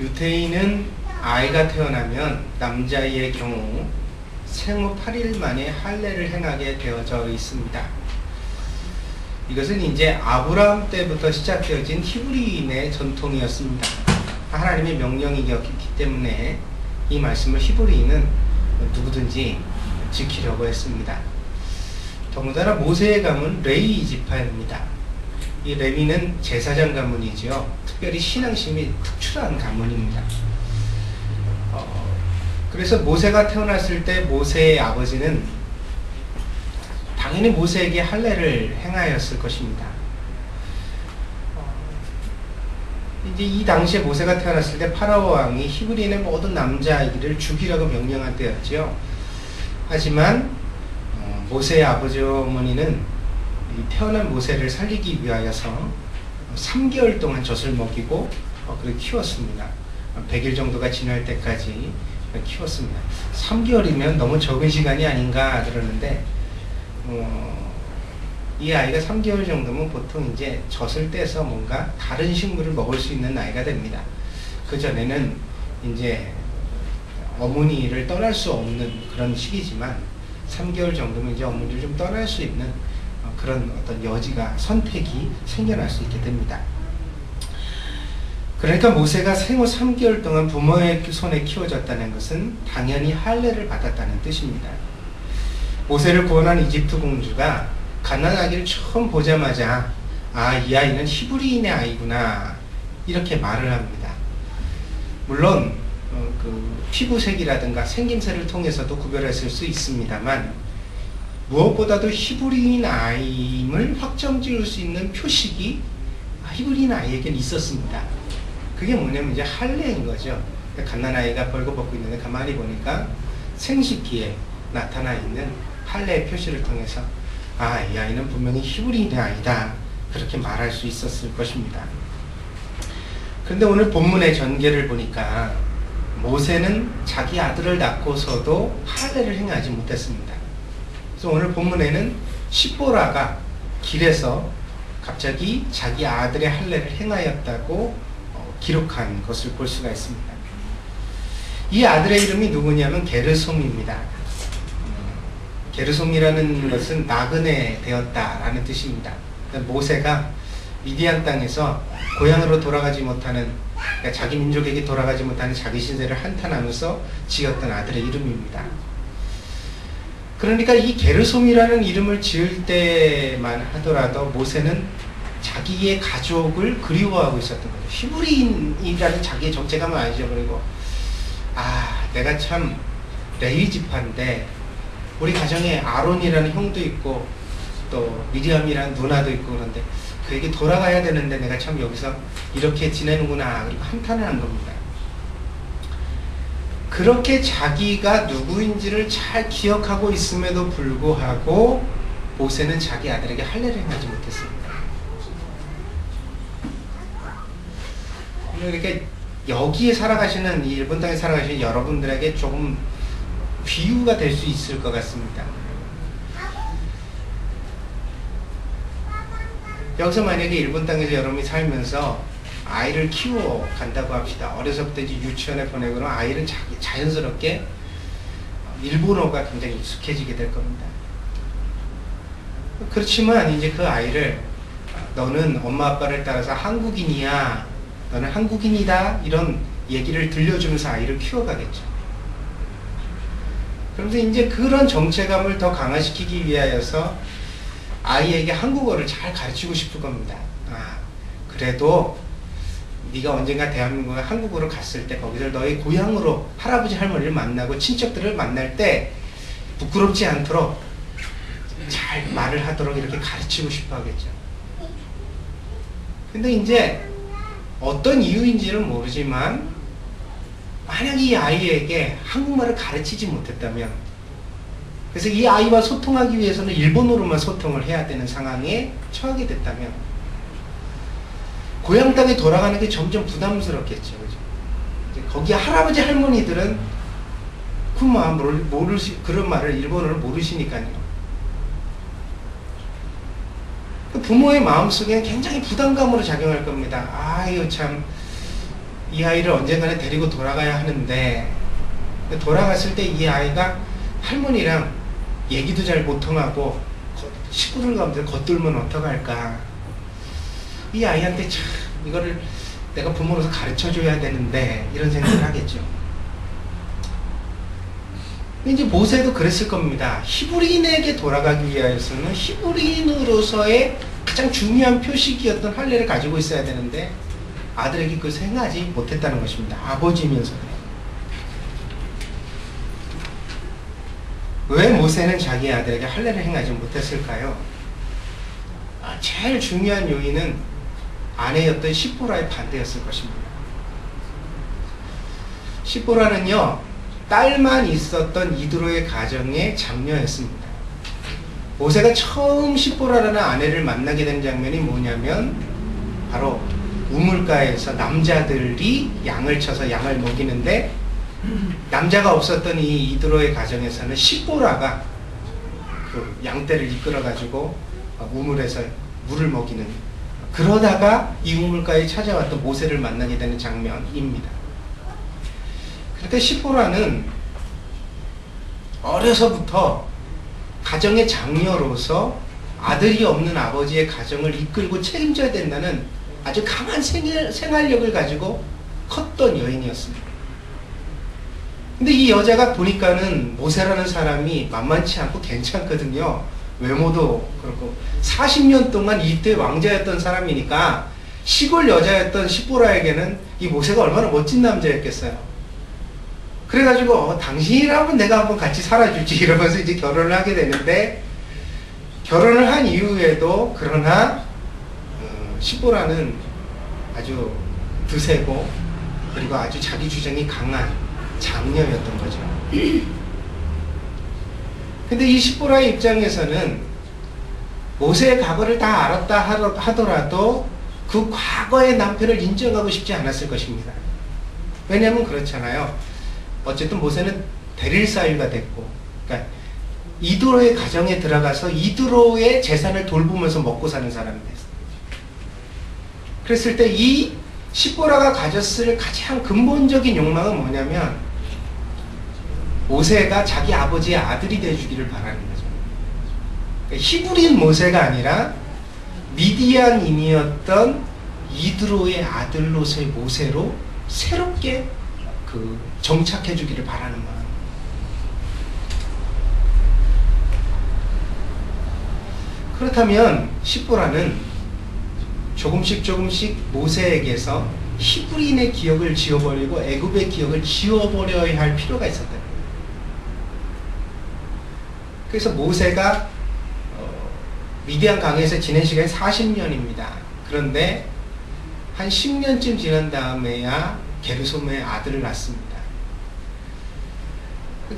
유태인은 아이가 태어나면 남자의 경우 생후 8일 만에 할례를 행하게 되어져 있습니다. 이것은 이제 아브라함 때부터 시작되어진 히브리인의 전통이었습니다. 하나님의 명령이었기 때문에 이 말씀을 히브리인은 누구든지 지키려고 했습니다. 더군다나 모세의 가문 레위 지파입니다. 이 레위는 제사장 가문이지요. 특별히 신앙심이 특출한 가문입니다. 그래서 모세가 태어났을 때 모세의 아버지는 당연히 모세에게 할례를 행하였을 것입니다. 이제 이 당시에 모세가 태어났을 때 파라오 왕이 히브리인의 모든 남자아이를 죽이라고 명령한 때였죠. 하지만 모세의 아버지 어머니는 태어난 모세를 살리기 위하여서 3개월 동안 젖을 먹이고 그렇게 키웠습니다. 100일 정도가 지날 때까지 키웠습니다. 3개월이면 너무 적은 시간이 아닌가 그러는데 이 아이가 3개월 정도면 보통 이제 젖을 떼서 뭔가 다른 식물을 먹을 수 있는 나이가 됩니다. 그 전에는 이제 어머니를 떠날 수 없는 그런 시기지만 3개월 정도면 이제 어머니를 좀 떠날 수 있는 그런 어떤 여지가 선택이 생겨날 수 있게 됩니다. 그러니까 모세가 생후 3개월 동안 부모의 손에 키워졌다는 것은 당연히 할례를 받았다는 뜻입니다. 모세를 구원한 이집트 공주가 가나안 아기를 처음 보자마자 이 아이는 히브리인의 아이구나 이렇게 말을 합니다. 물론 그 피부색이라든가 생김새를 통해서도 구별했을 수 있습니다만 무엇보다도 히브리인 아이임을 확정지을 수 있는 표식이 히브리인 아이에게는 있었습니다. 그게 뭐냐면 이제 할례인 거죠. 갓난 아이가 벌거벗고 있는데 가만히 보니까 생식기에 나타나 있는 할례의 표시를 통해서 이 아이는 분명히 히브리인의 아이다 그렇게 말할 수 있었을 것입니다. 그런데 오늘 본문의 전개를 보니까 모세는 자기 아들을 낳고서도 할례를 행하지 못했습니다. 그래서 오늘 본문에는 십보라가 길에서 갑자기 자기 아들의 할례를 행하였다고 기록한 것을 볼 수가 있습니다. 이 아들의 이름이 누구냐면 게르솜입니다. 게르솜이라는 것은 나그네 되었다라는 뜻입니다. 모세가 미디안 땅에서 고향으로 돌아가지 못하는, 그러니까 자기 민족에게 돌아가지 못하는 자기 신세를 한탄하면서 지었던 아들의 이름입니다. 그러니까 이 게르솜이라는 이름을 지을 때만 하더라도 모세는 자기의 가족을 그리워하고 있었던 거죠. 히브리인이라는 자기의 정체감을 안 잊어버리고 내가 참 레위 지파인데 우리 가정에 아론이라는 형도 있고 또 미리암이라는 누나도 있고 그런데 그에게 돌아가야 되는데 내가 참 여기서 이렇게 지내는구나 그리고 한탄을 한 겁니다. 그렇게 자기가 누구인지를 잘 기억하고 있음에도 불구하고 모세는 자기 아들에게 할례를 행하지 못했습니다. 그러니까 여기에 살아가시는, 이 일본 땅에 살아가시는 여러분들에게 조금 비유가 될 수 있을 것 같습니다. 여기서 만약에 일본 땅에서 여러분이 살면서 아이를 키워 간다고 합시다. 어려서부터 이제 유치원에 보내고 그러면 아이는 자연스럽게 일본어가 굉장히 익숙해지게 될 겁니다. 그렇지만 이제 그 아이를 너는 엄마 아빠를 따라서 한국인이야, 너는 한국인이다, 이런 얘기를 들려주면서 아이를 키워가겠죠. 그러면서 이제 그런 정체감을 더 강화시키기 위하여서 아이에게 한국어를 잘 가르치고 싶을 겁니다. 그래도 네가 언젠가 대한민국에 한국으로 갔을 때 거기서 너의 고향으로 할아버지 할머니를 만나고 친척들을 만날 때 부끄럽지 않도록 잘 말을 하도록 이렇게 가르치고 싶어 하겠죠. 근데 이제 어떤 이유인지는 모르지만 만약 이 아이에게 한국말을 가르치지 못했다면, 그래서 이 아이와 소통하기 위해서는 일본어로만 소통을 해야 되는 상황에 처하게 됐다면 고향 땅에 돌아가는 게 점점 부담스럽겠죠. 그죠? 거기 할아버지 할머니들은 그런 말을 일본어를 모르시니까요. 부모의 마음속에는 굉장히 부담감으로 작용할 겁니다. 이거 참 이 아이를 언젠가는 데리고 돌아가야 하는데, 돌아갔을 때 이 아이가 할머니랑 얘기도 잘 못 통하고 식구들 가운데 겉돌면 어떡할까. 이 아이한테 참 이거를 내가 부모로서 가르쳐줘야 되는데, 이런 생각을 하겠죠. 이제 모세도 그랬을 겁니다. 히브리인에게 돌아가기 위하여서는 히브리인으로서의 가장 중요한 표식이었던 할례를 가지고 있어야 되는데 아들에게 그것을 행하지 못했다는 것입니다. 아버지면서도. 왜 모세는 자기 아들에게 할례를 행하지 못했을까요? 제일 중요한 요인은 아내였던 시보라의 반대였을 것입니다. 시보라는요, 딸만 있었던 이드로의 가정의 장녀였습니다. 모세가 처음 시보라라는 아내를 만나게 된 장면이 뭐냐면 바로 우물가에서 남자들이 양을 쳐서 양을 먹이는데, 남자가 없었던 이 이드로의 가정에서는 시보라가 그 양떼를 이끌어 가지고 우물에서 물을 먹이는, 그러다가 이 우물가에 찾아왔던 모세를 만나게 되는 장면입니다. 그러니까 시보라는 어려서부터 가정의 장녀로서 아들이 없는 아버지의 가정을 이끌고 책임져야 된다는 아주 강한 생활력을 가지고 컸던 여인이었습니다. 근데 이 여자가 보니까는 모세라는 사람이 만만치 않고 괜찮거든요. 외모도 그렇고 40년 동안 이때 왕자였던 사람이니까 시골 여자였던 시보라에게는 이 모세가 얼마나 멋진 남자였겠어요. 그래가지고 당신이라면 내가 한번 같이 살아주지 이러면서 이제 결혼을 하게 되는데, 결혼을 한 이후에도 그러나 시보라는 아주 드세고 그리고 아주 자기 주장이 강한 장녀였던 거죠. 근데 이 시보라의 입장에서는 모세의 과거를 다 알았다 하더라도 그 과거의 남편을 인정하고 싶지 않았을 것입니다. 왜냐하면 그렇잖아요. 어쨌든 모세는 대릴 사유가 됐고, 그러니까 이드로의 가정에 들어가서 이드로의 재산을 돌보면서 먹고 사는 사람이 됐어요. 그랬을 때 이 시보라가 가졌을 가장 근본적인 욕망은 뭐냐면 모세가 자기 아버지의 아들이 되어주기를 바라는 거죠. 그러니까 히브리인 모세가 아니라 미디안인이었던 이드로의 아들로서의 모세로 새롭게 정착해 주기를 바라는 마음. 그렇다면 시보라는 조금씩 모세에게서 히브리인의 기억을 지워버리고 애굽의 기억을 지워버려야 할 필요가 있었다. 그래서 모세가 미디안 강에서 지낸 시간이 40년입니다. 그런데 한 10년쯤 지난 다음에야 게르솜의 아들을 낳습니다.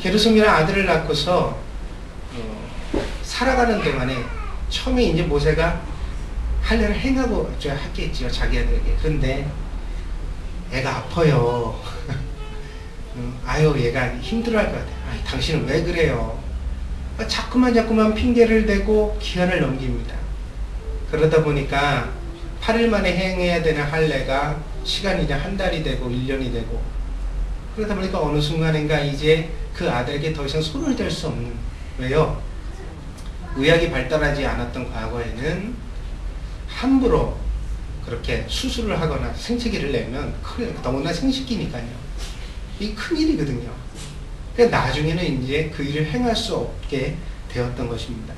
게르솜이라는 아들을 낳고서 살아가는 동안에 처음에 이제 모세가 할례를 행하고 하겠지요, 자기 아들에게. 그런데 애가 아파요. 아유, 얘가 힘들어할 것 같아요. 아이, 당신은 왜 그래요? 자꾸만 핑계를 대고 기한을 넘깁니다. 그러다 보니까 8일 만에 행해야 되는 할례가 시간이 이제 한 달이 되고 1년이 되고, 그러다 보니까 어느 순간인가 이제 그 아들에게 더 이상 손을 댈 수 없는. 왜요? 의학이 발달하지 않았던 과거에는 함부로 그렇게 수술을 하거나 생채기를 내면 너무나 생식기니까요. 이 큰일이거든요. 그러니까 나중에는 이제 그 일을 행할 수 없게 되었던 것입니다.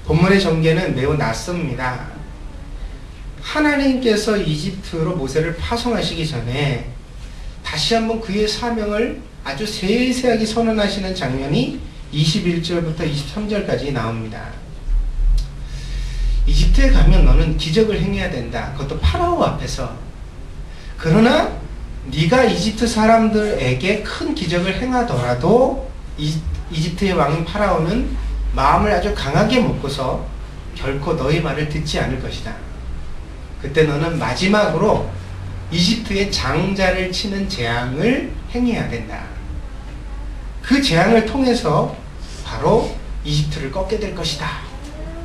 본문의 전개는 매우 낯섭니다. 하나님께서 이집트로 모세를 파송하시기 전에 다시 한번 그의 사명을 아주 세세하게 선언하시는 장면이 21절부터 23절까지 나옵니다. 이집트에 가면 너는 기적을 행해야 된다. 그것도 파라오 앞에서. 그러나 네가 이집트 사람들에게 큰 기적을 행하더라도 이집트의 왕인 파라오는 마음을 아주 강하게 먹고서 결코 너의 말을 듣지 않을 것이다. 그때 너는 마지막으로 이집트의 장자를 치는 재앙을 행해야 된다. 그 재앙을 통해서 바로 이집트를 꺾게 될 것이다.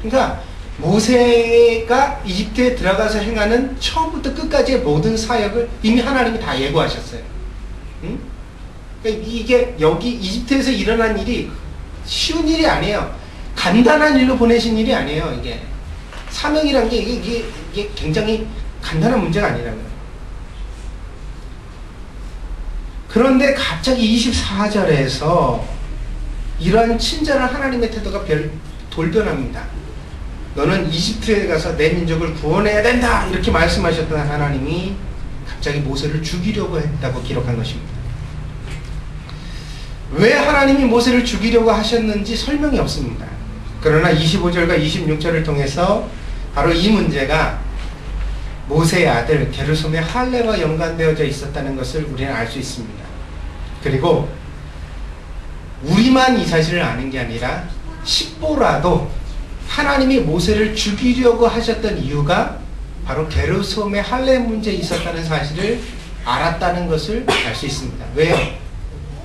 그러니까 모세가 이집트에 들어가서 행하는 처음부터 끝까지의 모든 사역을 이미 하나님이 다 예고하셨어요. 응? 그러니까 이게 여기 이집트에서 일어난 일이 쉬운 일이 아니에요. 간단한 일로 보내신 일이 아니에요. 이게 사명이란 게 이게 굉장히 간단한 문제가 아니라고요. 그런데 갑자기 24절에서 이러한 친절한 하나님의 태도가 돌변합니다. 너는 이집트에 가서 내 민족을 구원해야 된다 이렇게 말씀하셨던 하나님이 갑자기 모세를 죽이려고 했다고 기록한 것입니다. 왜 하나님이 모세를 죽이려고 하셨는지 설명이 없습니다. 그러나 25절과 26절을 통해서 바로 이 문제가 모세의 아들 게르솜의 할례와 연관되어져 있었다는 것을 우리는 알 수 있습니다. 그리고 우리만 이 사실을 아는 게 아니라 십보라도 하나님이 모세를 죽이려고 하셨던 이유가 바로 게르솜의 할례 문제에 있었다는 사실을 알았다는 것을 알 수 있습니다. 왜요?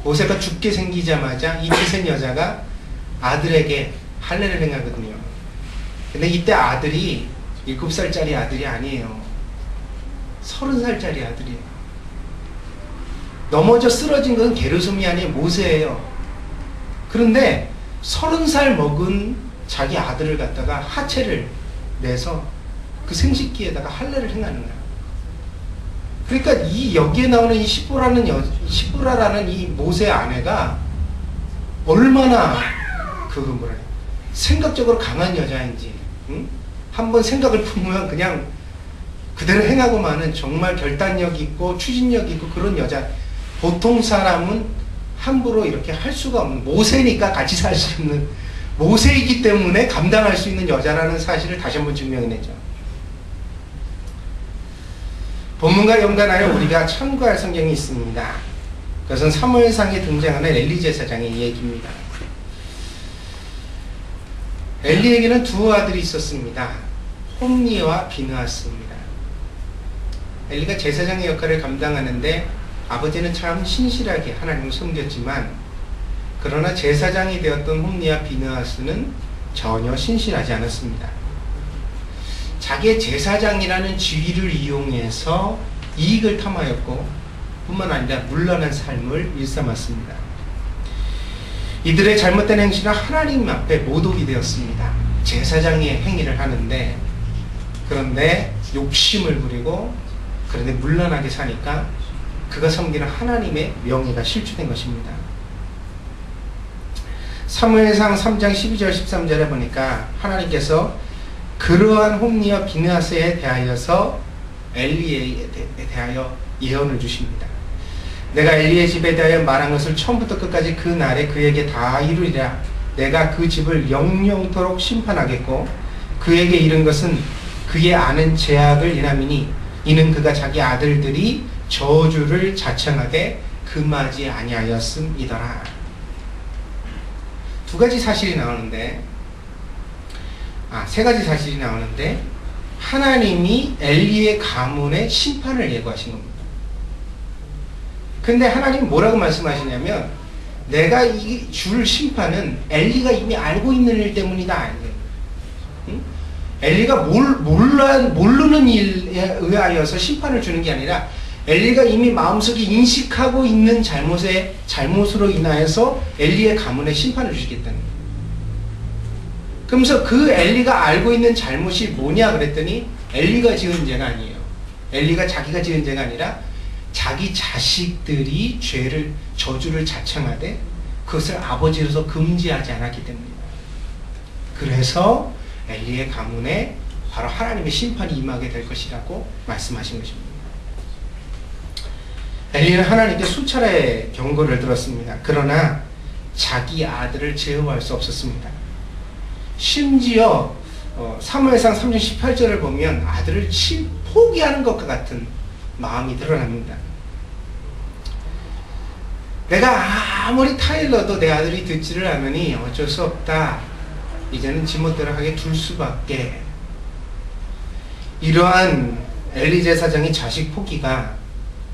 모세가 죽게 생기자마자 이 기생 여자가 아들에게 할례를 행하거든요. 근데 이때 아들이 7살짜리 아들이 아니에요. 30살짜리 아들이에요. 넘어져 쓰러진 건 게르솜이 아닌 모세예요. 그런데 30살 먹은 자기 아들을 갖다가 하체를 내서 그 생식기에다가 할례를 행하는 거야. 그러니까 여기에 나오는 이 시보라라는 이 모세의 아내가 얼마나 생각적으로 강한 여자인지, 응? 한번 생각을 품으면 그냥 그대로 행하고 마는 정말 결단력 있고 추진력 있고 그런 여자. 보통 사람은 함부로 이렇게 할 수가 없는, 모세니까 같이 살 수 있는, 모세이기 때문에 감당할 수 있는 여자라는 사실을 다시 한번 증명해내죠. 본문과 연관하여 우리가 참고할 성경이 있습니다. 그것은 사무엘상에 등장하는 엘리 제사장의 얘기입니다. 엘리에게는 두 아들이 있었습니다. 홈니와 비느하스입니다. 엘리가 제사장의 역할을 감당하는데 아버지는 참 신실하게 하나님을 섬겼지만, 그러나 제사장이 되었던 홈니와 비느하스는 전혀 신실하지 않았습니다. 자기의 제사장이라는 지위를 이용해서 이익을 탐하였고 뿐만 아니라 물러난 삶을 일삼았습니다. 이들의 잘못된 행실은 하나님 앞에 모독이 되었습니다. 제사장의 행위를 하는데, 그런데 욕심을 부리고 그런데 물러나게 사니까 그가 섬기는 하나님의 명예가 실추된 것입니다. 사무엘상 3장 12절 13절에 보니까 하나님께서 그러한 홈니와 비느하스에 대하여서 엘리에 대하여 예언을 주십니다. 내가 엘리의 집에 대하여 말한 것을 처음부터 끝까지 그 날에 그에게 다 이루리라. 내가 그 집을 영영토록 심판하겠고 그에게 이른 것은 그의 아는 죄악을 인함이니 이는 그가 자기 아들들이 저주를 자청하되 금하지 아니하였음이더라. 세 가지 사실이 나오는데 하나님이 엘리의 가문의 심판을 예고하신 겁니다. 근데 하나님이 뭐라고 말씀하시냐면 내가 이 줄 심판은 엘리가 이미 알고 있는 일 때문이다. 응? 엘리가 모르는 일에 의하여서 심판을 주는 게 아니라 엘리가 이미 마음속에 인식하고 있는 잘못으로 인하여서 엘리의 가문에 심판을 주시겠다는 거예요. 그러면서 그 엘리가 알고 있는 잘못이 뭐냐 그랬더니 엘리가 지은 죄가 아니에요. 엘리가 자기가 지은 죄가 아니라 자기 자식들이 저주를 자청하되 그것을 아버지로서 금지하지 않았기 때문입니다. 그래서 엘리의 가문에 바로 하나님의 심판이 임하게 될 것이라고 말씀하신 것입니다. 엘리는 하나님께 수차례 경고를 들었습니다. 그러나 자기 아들을 제어할 수 없었습니다. 심지어 사무엘상 3장 18절을 보면 아들을 포기하는 것과 같은 마음이 드러납니다. 내가 아무리 타일러도 내 아들이 듣지를 않으니 어쩔 수 없다. 이제는 지멋대로 하게 둘 수밖에. 이러한 엘리 제사장의 자식 포기가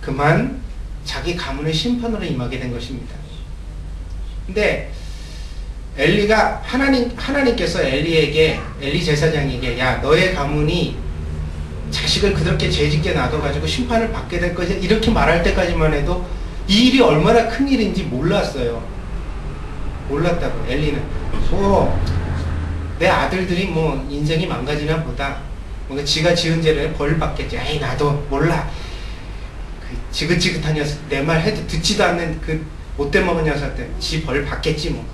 그만 자기 가문의 심판으로 임하게 된 것입니다. 근데 엘리가 하나님께서 엘리 제사장에게 야 너의 가문이 자식을 그렇게 죄짓게 놔둬가지고 심판을 받게 될 거지 이렇게 말할 때까지만 해도 이 일이 얼마나 큰 일인지 몰랐어요. 몰랐다고. 엘리는 내 아들들이 뭐 인생이 망가지나 보다. 뭔가 지가 지은 죄를 벌 받겠지. 에이 나도 몰라. 그 지긋지긋한 녀석 내 말 해도 듣지도 않는 그 못돼 먹은 녀석들 지 벌 받겠지 뭐.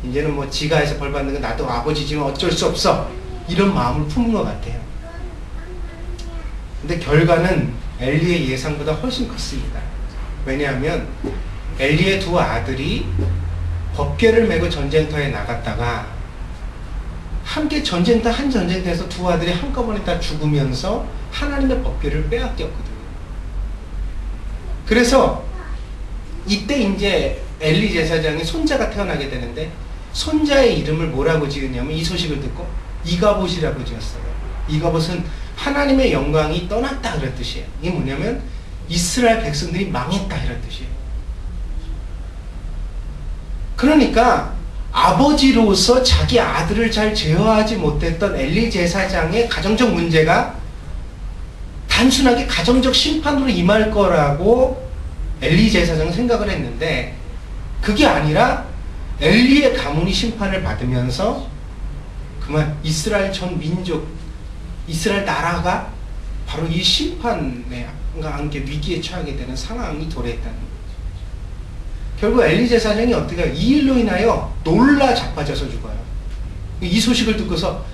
이제는 뭐 지가 해서 벌 받는 건 나도 아버지지만 어쩔 수 없어. 이런 마음을 품은 것 같아요. 근데 결과는 엘리의 예상보다 훨씬 컸습니다. 왜냐하면 엘리의 두 아들이 법궤를 메고 전쟁터에 나갔다가 함께 한 전쟁터에서 두 아들이 한꺼번에 다 죽으면서 하나님의 법궤를 빼앗겼거든요. 그래서 이때 이제 엘리 제사장이 손자가 태어나게 되는데 손자의 이름을 뭐라고 지었냐면 이 소식을 듣고 이가봇이라고 지었어요. 이가봇은 하나님의 영광이 떠났다 그런 뜻이에요. 이게 뭐냐면 이스라엘 백성들이 망했다 이런 뜻이에요. 그러니까 아버지로서 자기 아들을 잘 제어하지 못했던 엘리 제사장의 가정적 문제가 단순하게 가정적 심판으로 임할 거라고 엘리 제사장은 생각을 했는데 그게 아니라 엘리의 가문이 심판을 받으면서 그만 이스라엘 전 민족, 이스라엘 나라가 바로 이 심판과 함께 위기에 처하게 되는 상황이 도래했다는 거죠. 결국 엘리 제사장이 어떻게 해요? 이 일로 인하여 놀라 자빠져서 죽어요. 이 소식을 듣고서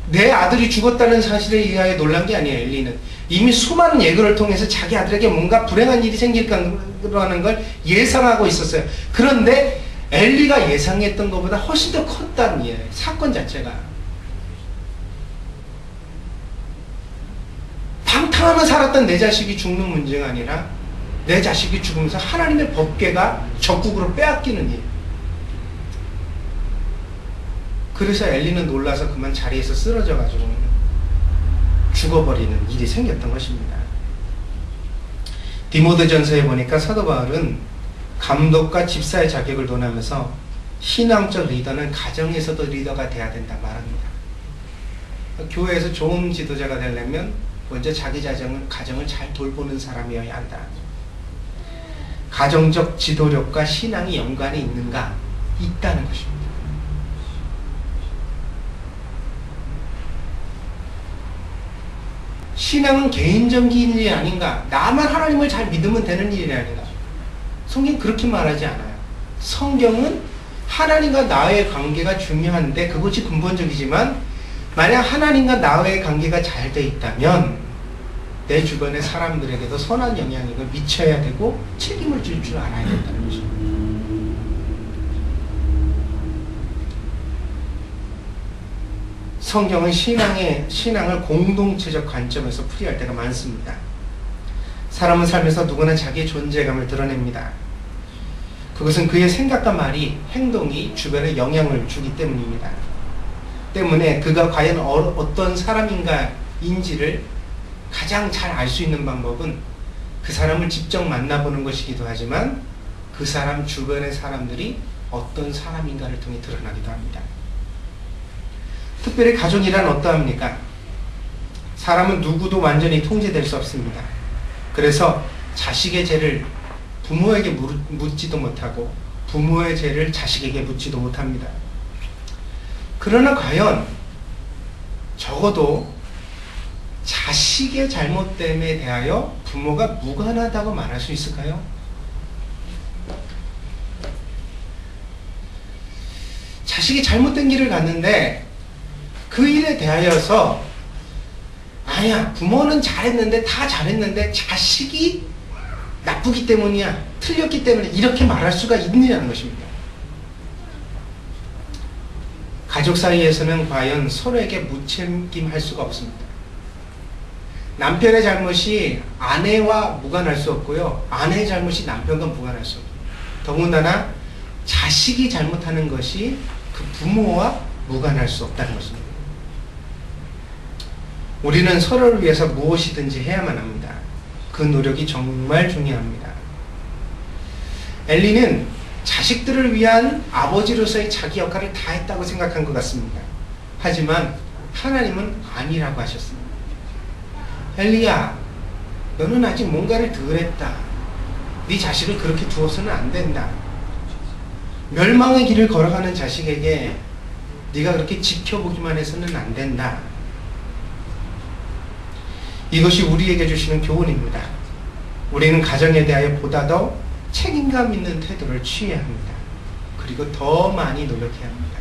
내 아들이 죽었다는 사실에 의하여 놀란 게 아니에요. 엘리는 이미 수많은 예고를 통해서 자기 아들에게 뭔가 불행한 일이 생길 거라는 걸 예상하고 있었어요. 그런데 엘리가 예상했던 것보다 훨씬 더 컸다는 이야기예요. 사건 자체가 방탕하며 살았던 내 자식이 죽는 문제가 아니라 내 자식이 죽으면서 하나님의 법궤가 적국으로 빼앗기는 일. 그래서 엘리는 놀라서 그만 자리에서 쓰러져가지고 죽어버리는 일이 생겼던 것입니다. 디모데전서에 보니까 사도 바울은 감독과 집사의 자격을 논하면서 신앙적 리더는 가정에서도 리더가 돼야 된다 말합니다. 교회에서 좋은 지도자가 되려면 먼저 자기 가정을 잘 돌보는 사람이어야 한다. 가정적 지도력과 신앙이 연관이 있는가? 있다는 것입니다. 신앙은 개인적인 일이 아닌가? 나만 하나님을 잘 믿으면 되는 일이 아닌가? 성경은 그렇게 말하지 않아요. 성경은 하나님과 나의 관계가 중요한데 그것이 근본적이지만 만약 하나님과 나의 관계가 잘 돼 있다면 내 주변의 사람들에게도 선한 영향력을 미쳐야 되고 책임을 질 줄 알아야 된다는 것입니다. 성경은 신앙을 공동체적 관점에서 풀이할 때가 많습니다. 사람은 살면서 누구나 자기의 존재감을 드러냅니다. 그것은 그의 생각과 말이, 행동이 주변에 영향을 주기 때문입니다. 때문에 그가 과연 어떤 사람인가인지를 가장 잘 알 수 있는 방법은 그 사람을 직접 만나보는 것이기도 하지만 그 사람 주변의 사람들이 어떤 사람인가를 통해 드러나기도 합니다. 특별히 가족이란 어떠합니까? 사람은 누구도 완전히 통제될 수 없습니다. 그래서 자식의 죄를 부모에게 묻지도 못하고 부모의 죄를 자식에게 묻지도 못합니다. 그러나 과연 적어도 자식의 잘못됨에 대하여 부모가 무관하다고 말할 수 있을까요? 자식이 잘못된 길을 갔는데 그 일에 대하여서 아니야 부모는 잘했는데 다 잘했는데 자식이 나쁘기 때문이야 틀렸기 때문에 이렇게 말할 수가 있느냐는 것입니다. 가족 사이에서는 과연 서로에게 무책임할 수가 없습니다. 남편의 잘못이 아내와 무관할 수 없고요. 아내의 잘못이 남편과 무관할 수 없고 더군다나 자식이 잘못하는 것이 그 부모와 무관할 수 없다는 것입니다. 우리는 서로를 위해서 무엇이든지 해야만 합니다. 그 노력이 정말 중요합니다. 엘리는 자식들을 위한 아버지로서의 자기 역할을 다 했다고 생각한 것 같습니다. 하지만 하나님은 아니라고 하셨습니다. 엘리야, 너는 아직 뭔가를 덜 했다. 네 자식을 그렇게 두어서는 안 된다. 멸망의 길을 걸어가는 자식에게 네가 그렇게 지켜보기만 해서는 안 된다. 이것이 우리에게 주시는 교훈입니다. 우리는 가정에 대하여 보다 더 책임감 있는 태도를 취해야 합니다. 그리고 더 많이 노력해야 합니다.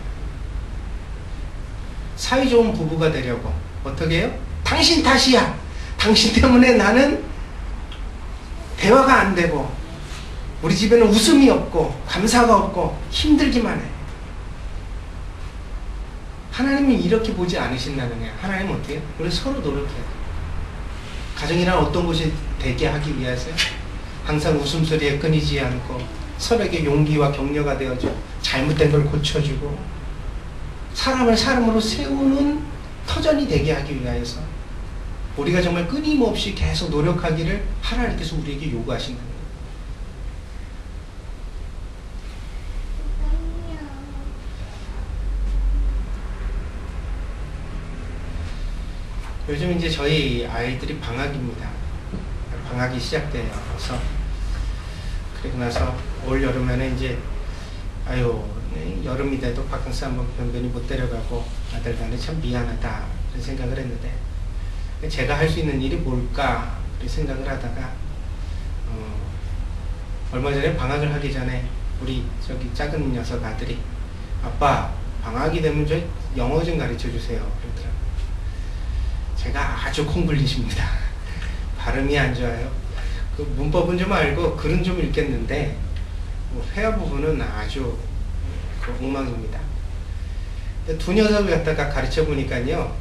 사이좋은 부부가 되려고 어떻게 해요? 당신 탓이야. 당신 때문에 나는 대화가 안 되고 우리 집에는 웃음이 없고 감사가 없고 힘들기만 해. 하나님이 이렇게 보지 않으신다는 거예요. 하나님은 어떻게 해요? 우리 서로 노력해요. 가정이란 어떤 곳이 되게 하기 위해서요? 항상 웃음소리에 끊이지 않고 서로에게 용기와 격려가 되어주고 잘못된 걸 고쳐주고 사람을 사람으로 세우는 터전이 되게 하기 위하여서 우리가 정말 끊임없이 계속 노력하기를 하나님께서 우리에게 요구하신다는 거예요. 요즘 이제 저희 아이들이 방학입니다. 방학이 시작돼요. 그래서 그리고 나서 올 여름에는 이제 여름이 돼도 바캉스 한번 변변히 못 데려가고 아들한테 참 미안하다 그런 생각을 했는데 제가 할 수 있는 일이 뭘까 그런 생각을 하다가 얼마 전에 방학을 하기 전에 우리 저기 작은 녀석 아들이 아빠 방학이 되면 저 영어 좀 가르쳐 주세요 그러더라고요. 제가 아주 콩글리시입니다. 발음이 안 좋아요. 그 문법은 좀 알고 글은 좀 읽겠는데 회화 부분은 아주 엉망입니다. 두 녀석을 갖다가 가르쳐 보니까요.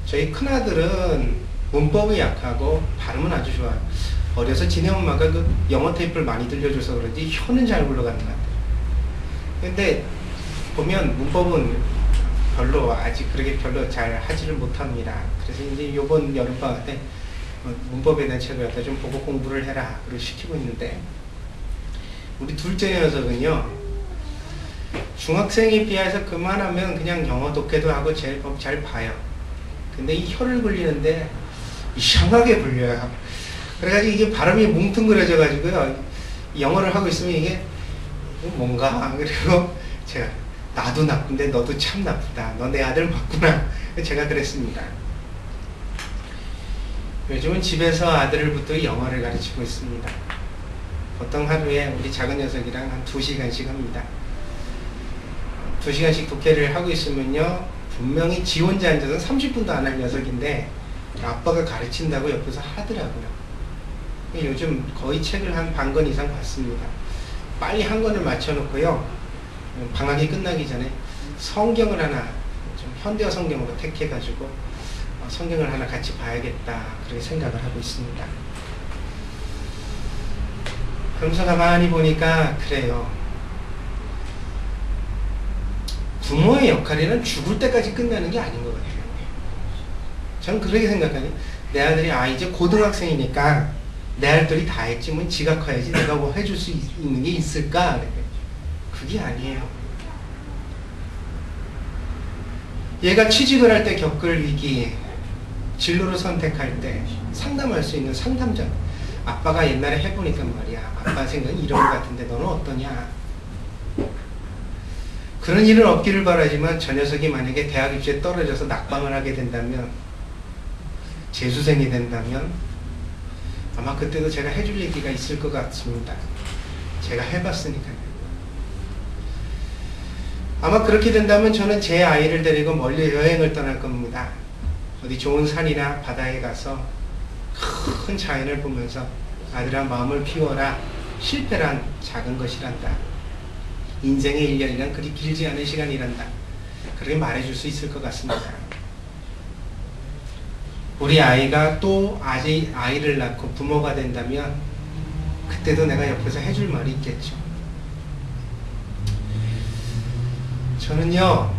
저희 큰아들은 문법이 약하고 발음은 아주 좋아요. 어려서 지네 엄마가 그 영어 테이프를 많이 들려줘서 그런지 혀는 잘 굴러가는 것 같아요. 근데 보면 문법은 아직 그렇게 별로 잘 하지를 못합니다. 그래서 이제 요번 여름방학 때 문법에 대한 책을 갖다 좀 보고 공부를 해라 그렇게 시키고 있는데 우리 둘째 녀석은요 중학생에 비해서 그만하면 그냥 영어 독해도 하고 제일 잘 봐요. 근데 이 혀를 굴리는데 이상하게 굴려요. 그래가지고 이게 발음이 뭉퉁그려져 가지고요 영어를 하고 있으면 이게 뭔가 그리고 제가 나도 나쁜데 너도 참 나쁘다. 너 내 아들 맞구나. 제가 그랬습니다. 요즘은 집에서 아들을부터 영어를 가르치고 있습니다. 보통 하루에 우리 작은 녀석이랑 한 2시간씩 합니다. 2시간씩 독해를 하고 있으면요 분명히 지 혼자 앉아서 30분도 안 할 녀석인데 아빠가 가르친다고 옆에서 하더라고요. 요즘 거의 책을 한 반 권 이상 봤습니다. 빨리 한 권을 맞춰놓고요 방학이 끝나기 전에 성경을 하나 좀 현대어 성경으로 택해가지고 성경을 하나 같이 봐야겠다 그렇게 생각을 하고 있습니다. 그러면서 가만히 보니까 그래요. 부모의 역할에는 죽을 때까지 끝나는 게 아닌 것 같아요. 저는 그렇게 생각하니 내 아들이 이제 고등학생이니까 내 아들이 다 했지 뭐 지가 커야지 내가 뭐 해줄 수 있는 게 있을까? 그게 아니에요. 얘가 취직을 할 때 겪을 위기, 진로를 선택할 때 상담할 수 있는 상담자. 아빠가 옛날에 해보니까 말이야. 아빠 생각은 이런 것 같은데 너는 어떠냐? 그런 일은 없기를 바라지만 저 녀석이 만약에 대학 입시에 떨어져서 낙방을 하게 된다면 재수생이 된다면 아마 그때도 제가 해줄 얘기가 있을 것 같습니다. 제가 해봤으니까요. 아마 그렇게 된다면 저는 제 아이를 데리고 멀리 여행을 떠날 겁니다. 어디 좋은 산이나 바다에 가서 큰 자연을 보면서 아들아 마음을 피워라. 실패란 작은 것이란다. 인생의 1년이란 그리 길지 않은 시간이란다. 그렇게 말해줄 수 있을 것 같습니다. 우리 아이가 또 아이를 낳고 부모가 된다면 그때도 내가 옆에서 해줄 말이 있겠죠. 저는요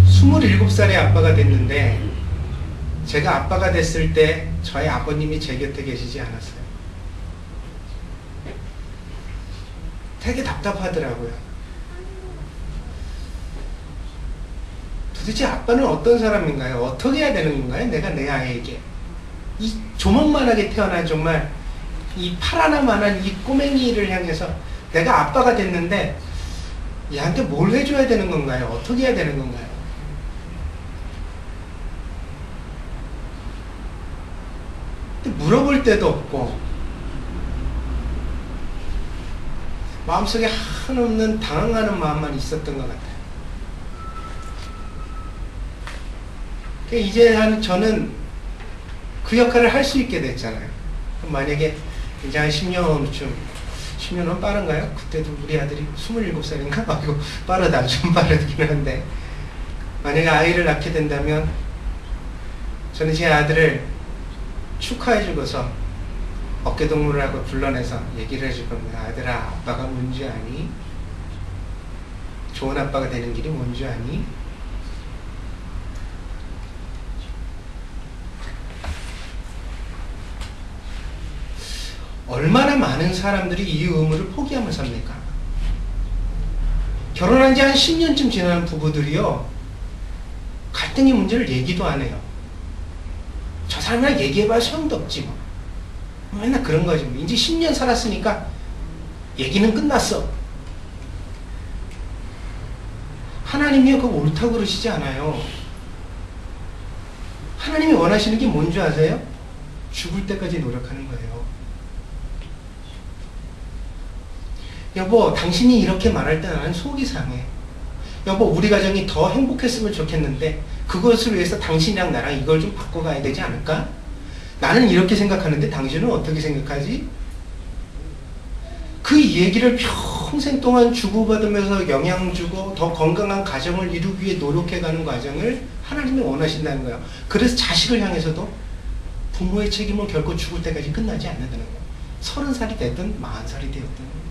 27살에 아빠가 됐는데 제가 아빠가 됐을 때 저희 아버님이 제 곁에 계시지 않았어요. 되게 답답하더라고요. 도대체 아빠는 어떤 사람인가요? 어떻게 해야 되는 건가요? 내가 내 아이에게 이 조목만하게 태어난 정말 이 파라나만한 이 꼬맹이를 향해서 내가 아빠가 됐는데 얘한테 뭘 해줘야 되는 건가요? 어떻게 해야 되는 건가요? 근데 물어볼 데도 없고 마음속에 한없는 당황하는 마음만 있었던 것 같아요. 이제 저는 그 역할을 할 수 있게 됐잖아요. 만약에 이제 한 10년쯤, 10년은 빠른가요? 그때도 우리 아들이 27살인가? 아이고, 빠르다. 좀 빠르긴 한데. 만약에 아이를 낳게 된다면, 저는 제 아들을 축하해주고서 어깨동무를 하고 불러내서 얘기를 해줄 겁니다. 아들아, 아빠가 뭔지 아니? 좋은 아빠가 되는 길이 뭔지 아니? 얼마나 많은 사람들이 이 의무를 포기하며 삽니까? 결혼한 지 한 10년쯤 지나는 부부들이요, 갈등의 문제를 얘기도 안 해요. 저 사람이랑 얘기해봐야 소용도 없지 뭐. 맨날 그런 거지 뭐. 이제 10년 살았으니까 얘기는 끝났어. 하나님이요, 그거 옳다고 그러시지 않아요. 하나님이 원하시는 게 뭔지 아세요? 죽을 때까지 노력하는 거예요. 여보, 당신이 이렇게 말할 때 나는 속이 상해. 여보, 우리 가정이 더 행복했으면 좋겠는데 그것을 위해서 당신이랑 나랑 이걸 좀 바꿔가야 되지 않을까? 나는 이렇게 생각하는데 당신은 어떻게 생각하지? 그 얘기를 평생 동안 주고받으면서 영향 주고 더 건강한 가정을 이루기 위해 노력해가는 과정을 하나님이 원하신다는 거예요. 그래서 자식을 향해서도 부모의 책임은 결코 죽을 때까지 끝나지 않는다는 거예요. 30살이 됐든 40살이 되었든.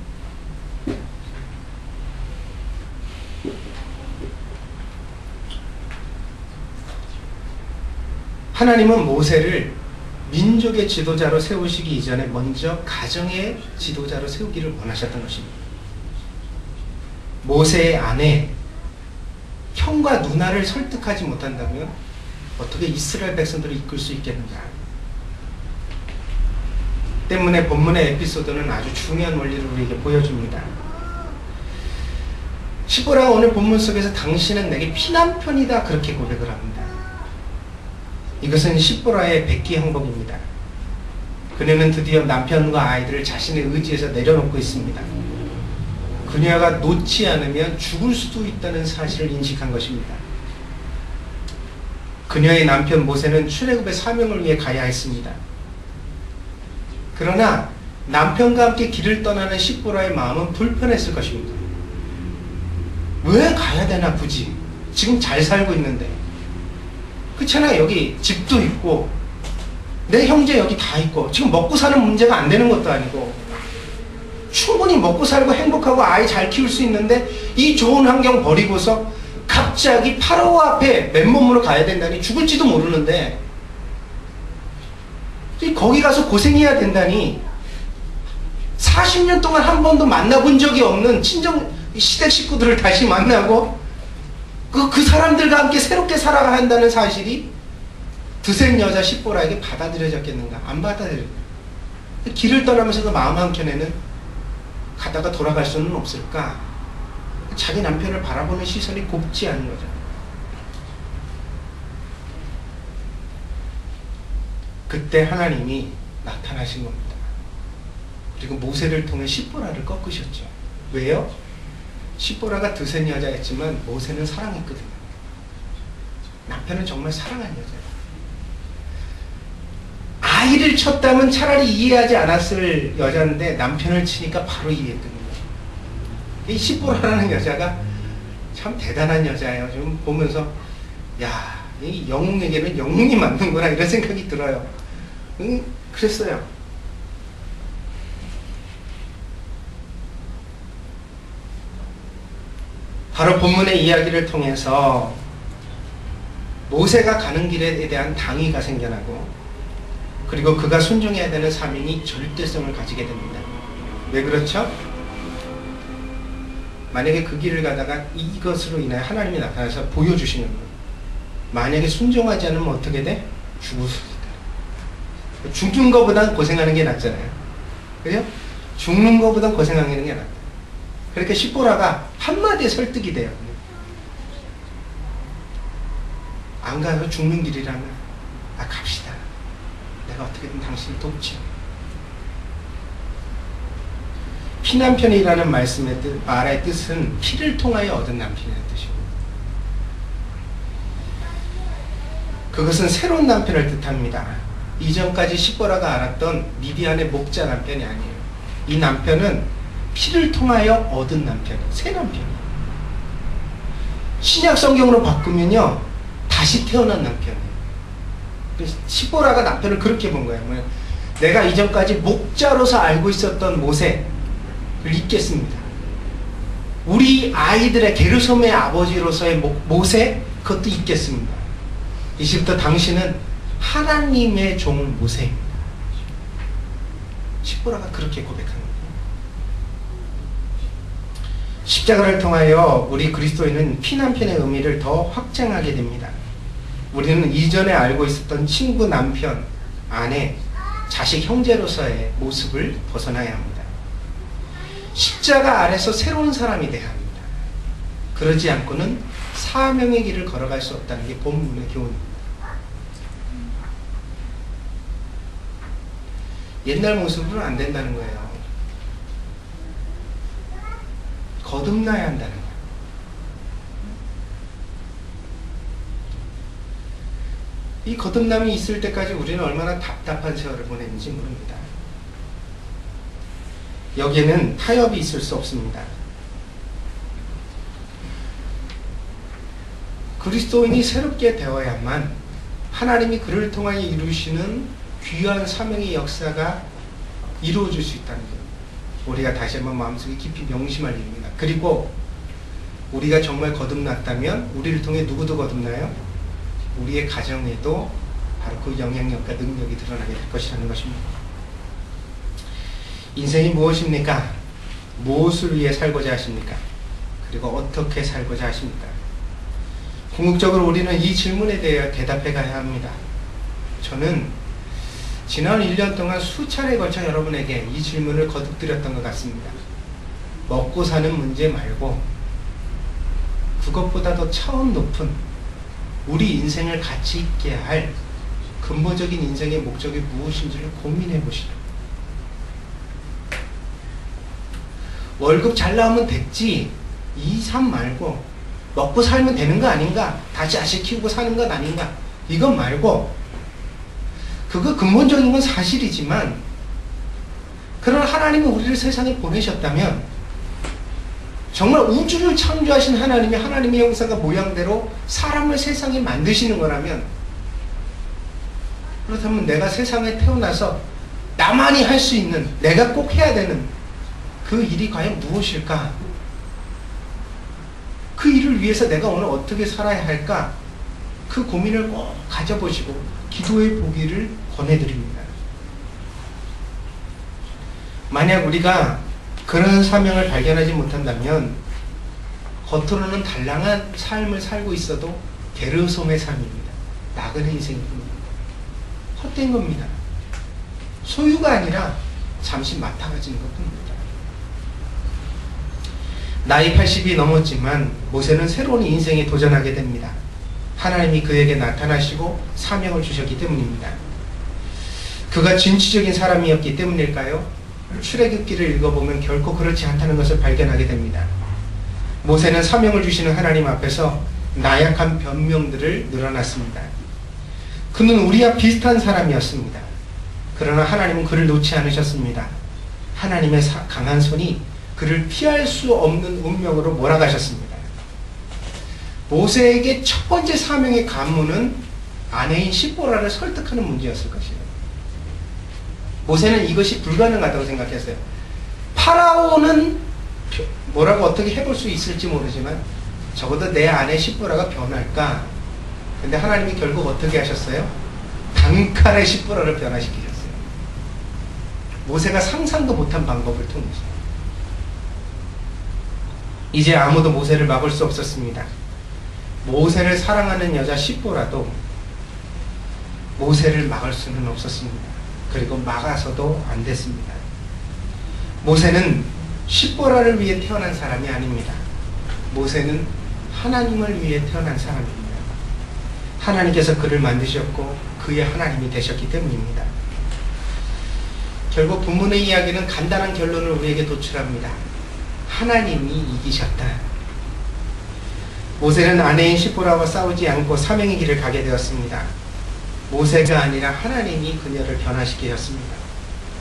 하나님은 모세를 민족의 지도자로 세우시기 이전에 먼저 가정의 지도자로 세우기를 원하셨던 것입니다. 모세의 아내, 형과 누나를 설득하지 못한다면 어떻게 이스라엘 백성들을 이끌 수 있겠는가? 때문에 본문의 에피소드는 아주 중요한 원리를 우리에게 보여줍니다. 시보라가 오늘 본문 속에서 당신은 내게 피남편이다 그렇게 고백을 합니다. 이것은 시보라의 백기 항복입니다. 그녀는 드디어 남편과 아이들을 자신의 의지에서 내려놓고 있습니다. 그녀가 놓지 않으면 죽을 수도 있다는 사실을 인식한 것입니다. 그녀의 남편 모세는 출애굽의 사명을 위해 가야 했습니다. 그러나 남편과 함께 길을 떠나는 시보라의 마음은 불편했을 것입니다. 왜 가야 되나 굳이? 지금 잘 살고 있는데. 그렇잖아. 여기 집도 있고 내 형제 여기 다 있고 지금 먹고 사는 문제가 안 되는 것도 아니고 충분히 먹고 살고 행복하고 아이 잘 키울 수 있는데 이 좋은 환경 버리고서 갑자기 파라오 앞에 맨몸으로 가야 된다니 죽을지도 모르는데 거기 가서 고생해야 된다니 40년 동안 한 번도 만나본 적이 없는 친정 시댁 식구들을 다시 만나고 그 사람들과 함께 새롭게 살아가야 한다는 사실이 드센 여자 시보라에게 받아들여졌겠는가? 안 받아들여요. 길을 떠나면서도 마음 한켠에는 가다가 돌아갈 수는 없을까? 자기 남편을 바라보는 시선이 곱지 않은 거죠. 그때 하나님이 나타나신 겁니다. 그리고 모세를 통해 시보라를 꺾으셨죠. 왜요? 시보라가 드센 여자였지만 모세는 사랑했거든요. 남편은 정말 사랑한 여자예요. 아이를 쳤다면 차라리 이해하지 않았을 여자인데 남편을 치니까 바로 이해했거든요. 이 시보라라는 여자가 참 대단한 여자예요. 좀 보면서 야, 이 영웅에게는 영웅이 맞는구나 이런 생각이 들어요. 그랬어요. 바로 본문의 이야기를 통해서 모세가 가는 길에 대한 당위가 생겨나고 그리고 그가 순종해야 되는 사명이 절대성을 가지게 됩니다. 왜 그렇죠? 만약에 그 길을 가다가 이것으로 인하여 하나님이 나타나서 보여주시는 거예요. 만약에 순종하지 않으면 어떻게 돼? 죽을 수 있다. 죽는 것보단 고생하는 게 낫잖아요. 그죠? 죽는 것보단 고생하는 게 낫다. 그러니까 십보라가 한마디에 설득이 돼요. 안 가서 죽는 길이라면 갑시다. 내가 어떻게든 당신을 돕지. 피남편이라는 말의 뜻은 피를 통하여 얻은 남편이라는 뜻이고, 그것은 새로운 남편을 뜻합니다. 이전까지 십보라가 알았던 미디안의 목자 남편이 아니에요. 이 남편은 피를 통하여 얻은 남편이에요. 새 남편이에요. 신약 성경으로 바꾸면요, 다시 태어난 남편이에요. 십보라가 남편을 그렇게 본 거예요. 내가 이전까지 목자로서 알고 있었던 모세를 잊겠습니다. 우리 아이들의 게르솜의 아버지로서의 모세, 그것도 잊겠습니다. 이제부터 당신은 하나님의 종 모세입니다. 십보라가 그렇게 고백한 거예요. 십자가를 통하여 우리 그리스도인은 피남편의 의미를 더 확장하게 됩니다. 우리는 이전에 알고 있었던 친구, 남편, 아내, 자식, 형제로서의 모습을 벗어나야 합니다. 십자가 아래서 새로운 사람이 되어야 합니다. 그러지 않고는 사명의 길을 걸어갈 수 없다는 게 본문의 교훈입니다. 옛날 모습으로는 안 된다는 거예요. 거듭나야 한다는 거예요. 이 거듭남이 있을 때까지 우리는 얼마나 답답한 세월을 보냈는지 모릅니다. 여기에는 타협이 있을 수 없습니다. 그리스도인이 새롭게 되어야만 하나님이 그를 통하여 이루시는 귀한 사명의 역사가 이루어질 수 있다는 거예요. 우리가 다시 한번 마음속에 깊이 명심할 일입니다. 그리고 우리가 정말 거듭났다면 우리를 통해 누구도 거듭나요? 우리의 가정에도 바로 그 영향력과 능력이 드러나게 될 것이라는 것입니다. 인생이 무엇입니까? 무엇을 위해 살고자 하십니까? 그리고 어떻게 살고자 하십니까? 궁극적으로 우리는 이 질문에 대해 대답해 가야 합니다. 저는 지난 1년 동안 수차례에 걸쳐 여러분에게 이 질문을 거듭드렸던 것 같습니다. 먹고 사는 문제 말고 그것보다 더 차원 높은 우리 인생을 가치 있게 할 근본적인 인생의 목적이 무엇인지를 고민해 보시라. 월급 잘 나오면 됐지, 이 삶 말고 먹고 살면 되는 거 아닌가, 다시 자식 키우고 사는 것 아닌가, 이것 말고, 그거 근본적인 건 사실이지만 그러나 하나님이 우리를 세상에 보내셨다면 정말 우주를 창조하신 하나님이 하나님의 형상과 모양대로 사람을 세상에 만드시는 거라면, 그렇다면 내가 세상에 태어나서 나만이 할 수 있는, 내가 꼭 해야 되는 그 일이 과연 무엇일까? 그 일을 위해서 내가 오늘 어떻게 살아야 할까? 그 고민을 꼭 가져보시고 기도해 보기를 권해드립니다. 만약 우리가 그런 사명을 발견하지 못한다면 겉으로는 단란한 삶을 살고 있어도 게르솜의 삶입니다. 나그네 인생입니다. 헛된 겁니다. 소유가 아니라 잠시 맡아가지는 것뿐입니다. 나이 80이 넘었지만 모세는 새로운 인생에 도전하게 됩니다. 하나님이 그에게 나타나시고 사명을 주셨기 때문입니다. 그가 진취적인 사람이었기 때문일까요? 출애굽기를 읽어보면 결코 그렇지 않다는 것을 발견하게 됩니다. 모세는 사명을 주시는 하나님 앞에서 나약한 변명들을 늘어놨습니다. 그는 우리와 비슷한 사람이었습니다. 그러나 하나님은 그를 놓지 않으셨습니다. 하나님의 강한 손이 그를 피할 수 없는 운명으로 몰아가셨습니다. 모세에게 첫 번째 사명의 관문은 아내인 십보라를 설득하는 문제였을 것이에요. 모세는 이것이 불가능하다고 생각했어요. 파라오는 뭐라고 어떻게 해볼 수 있을지 모르지만 적어도 내 아내 십보라가 변할까? 근데 하나님이 결국 어떻게 하셨어요? 단칼에 십보라를 변화시키셨어요. 모세가 상상도 못한 방법을 통해서. 이제 아무도 모세를 막을 수 없었습니다. 모세를 사랑하는 여자 십보라도 모세를 막을 수는 없었습니다. 그리고 막아서도 안 됐습니다. 모세는 십보라를 위해 태어난 사람이 아닙니다. 모세는 하나님을 위해 태어난 사람입니다. 하나님께서 그를 만드셨고 그의 하나님이 되셨기 때문입니다. 결국 본문의 이야기는 간단한 결론을 우리에게 도출합니다. 하나님이 이기셨다. 모세는 아내인 십보라와 싸우지 않고 사명의 길을 가게 되었습니다. 모세가 아니라 하나님이 그녀를 변화시키셨습니다.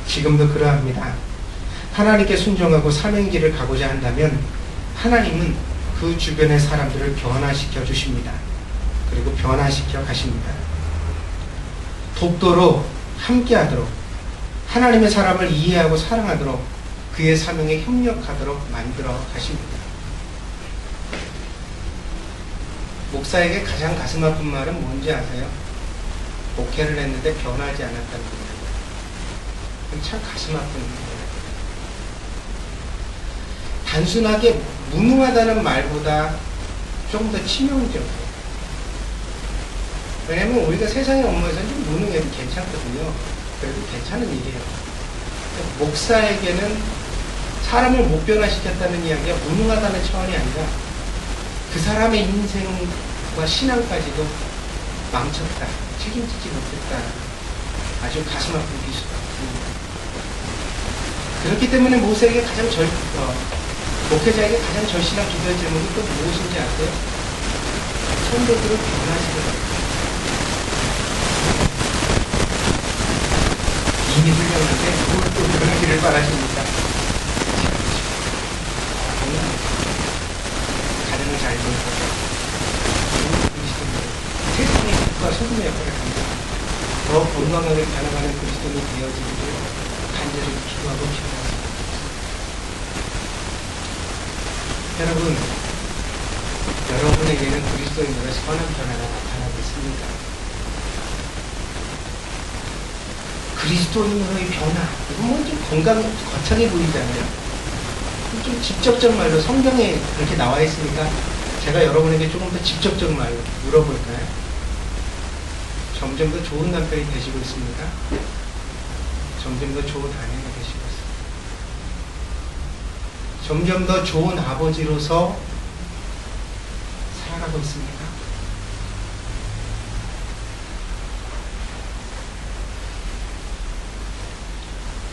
지금도 그러합니다. 하나님께 순종하고 사명의 길을 가고자 한다면 하나님은 그 주변의 사람들을 변화시켜 주십니다. 그리고 변화시켜 가십니다. 독도로 함께하도록, 하나님의 사람을 이해하고 사랑하도록, 그의 사명에 협력하도록 만들어 가십니다. 목사에게 가장 가슴 아픈 말은 뭔지 아세요? 목회를 했는데 변하지 않았다는 거예요. 참 가슴 아픈 거예요. 단순하게 무능하다는 말보다 좀 더 치명적이에요. 왜냐면 우리가 세상의 업무에서는 좀 무능해도 괜찮거든요. 그래도 괜찮은 일이에요. 목사에게는 사람을 못 변화시켰다는 이야기가 무능하다는 차원이 아니라 그 사람의 인생과 신앙까지도 망쳤다, 책임지지 못했다, 아주 가슴 아픈 비수입니다. 그렇기 때문에 모세에게 목회자에게 가장 절실한 기도의 제목이 또 무엇인지 아세요? 성도들을 변화시켜라. 이미 훌륭한데 그걸 또 변하기를 바라십니다. 가정을 잘 돌보고 세상의 빛과 소금의 역할을 합니다. 더 건강하게 변화가는 그리스도인이 되어지기를 간절히 기도하고 기도합니다. 여러분, 여러분에게는 그리스도인으로 선한 변화가 나타나고 있습니다. 그리스도인으로의 변화, 이건 뭐 좀 거창해 보이잖아요. 좀 직접적 말로 성경에 그렇게 나와 있으니까 제가 여러분에게 조금 더 직접적 말로 물어볼까요? 점점 더 좋은 남편이 되시고 있습니까? 점점 더 좋은 아내가 되시고 있습니다. 점점 더 좋은 아버지로서 살아가고 있습니다.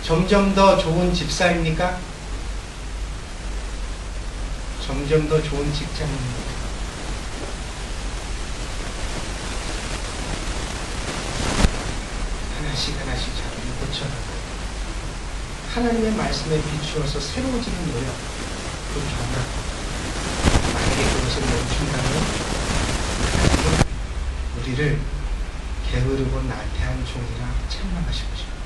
점점 더 좋은 집사입니까? 점점 더 좋은 직장입니다. 하나씩 자기를 고쳐나가고 하나님의 말씀에 비추어서 새로워지는 노력, 그 변화, 만약에 그것을 멈춘다면 하나님은 우리를 게으르고 나태한 종이라 책망하실 것입니다.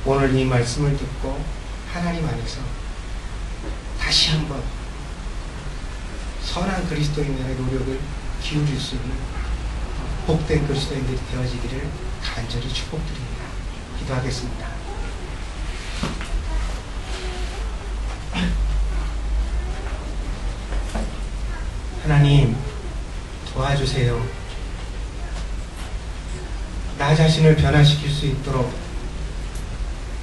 오늘 이 말씀을 듣고 하나님 안에서 다시 한번 선한 그리스도인들의 노력을 기울일 수 있는 복된 그리스도인들이 되어지기를 간절히 축복드립니다. 기도하겠습니다. 하나님, 도와주세요. 나 자신을 변화시킬 수 있도록,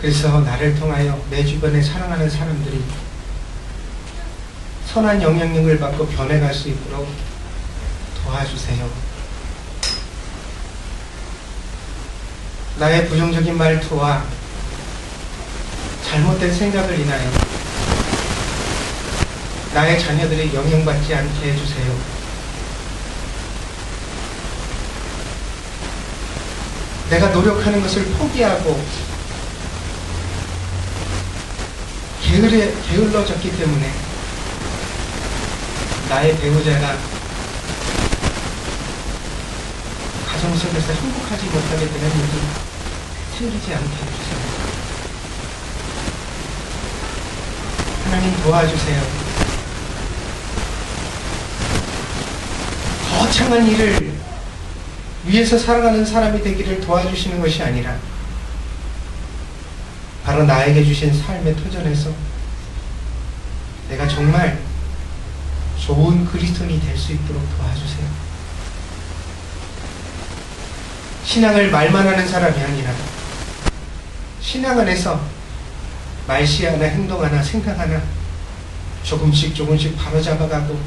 그래서 나를 통하여 내 주변에 사랑하는 사람들이 선한 영향력을 받고 변해갈 수 있도록 도와주세요. 나의 부정적인 말투와 잘못된 생각을 인하여 나의 자녀들이 영향받지 않게 해주세요. 내가 노력하는 것을 포기하고 게을러졌기 때문에 나의 배우자가 가정 속에서 행복하지 못하게 되는 일이 생기지 않게 해주세요. 하나님, 도와주세요. 거창한 일을 위해서 살아가는 사람이 되기를 도와주시는 것이 아니라 바로 나에게 주신 삶의 터전에서 내가 정말 좋은 그리스도인이 될 수 있도록 도와주세요. 신앙을 말만 하는 사람이 아니라 신앙 안에서 말씨 하나, 행동 하나, 생각 하나 조금씩 바로잡아가고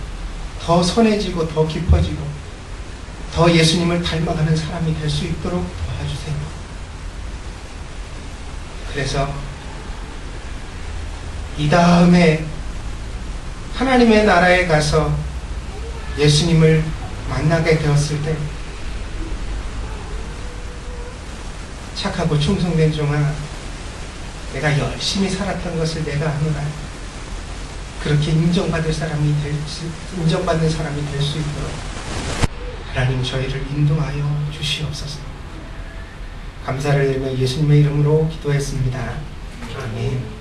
더 선해지고 더 깊어지고 더 예수님을 닮아가는 사람이 될 수 있도록 도와주세요. 그래서 이 다음에 하나님의 나라에 가서 예수님을 만나게 되었을 때 착하고 충성된 종아, 내가 열심히 살았던 것을 내가 하노라. 그렇게 인정받는 사람이 될 수 있도록 하나님 저희를 인도하여 주시옵소서. 감사를 드리며 예수님의 이름으로 기도했습니다. 아멘.